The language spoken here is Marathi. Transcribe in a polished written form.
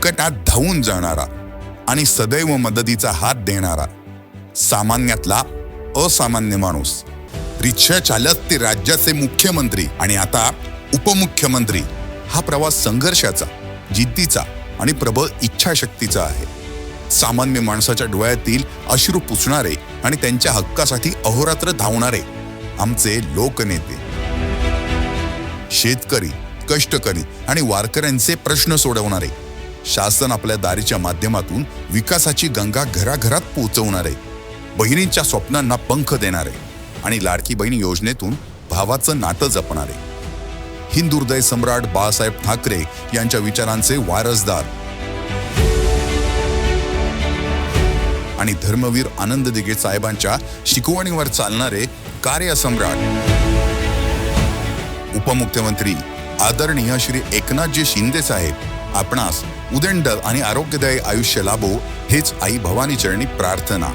संकटात धावून जाणारा आणि सदैव मदतीचा हात देणारा, सामान्यातला असामान्य माणूस. रिक्षा चालक ते राज्याचे मुख्यमंत्री आणि आता उपमुख्यमंत्री. हा प्रवास संघर्षाचा, जिद्दीचा आणि प्रबळ इच्छाशक्तीचा आहे. सामान्य माणसाच्या डोळ्यातील अश्रू पुसणारे आणि त्यांच्या हक्कासाठी अहोरात्र धावणारे आमचे लोकनेते. शेतकरी, कष्टकरी आणि वारकऱ्यांचे प्रश्न सोडवणारे. शासन आपल्या दारीच्या माध्यमातून विकासाची गंगा घराघरात पोहोचवणारे. बहिणींच्या स्वप्नांना पंख देणारे आणि लाडकी बहीण योजनेतून भावाचं नातं जपणारे. हिंदुहृदय सम्राट बाळासाहेब ठाकरे यांच्या विचारांचे वारसदार आणि धर्मवीर आनंद दिघे साहेबांच्या शिकवणीवर चालणारे कार्यसम्राट. उपमुख्यमंत्री आदरणीय श्री एकनाथजी शिंदे साहेब आपणास उदंड आणि आरोग्यदायी आयुष्य लाभो हेच आई भवानी चरणी प्रार्थना.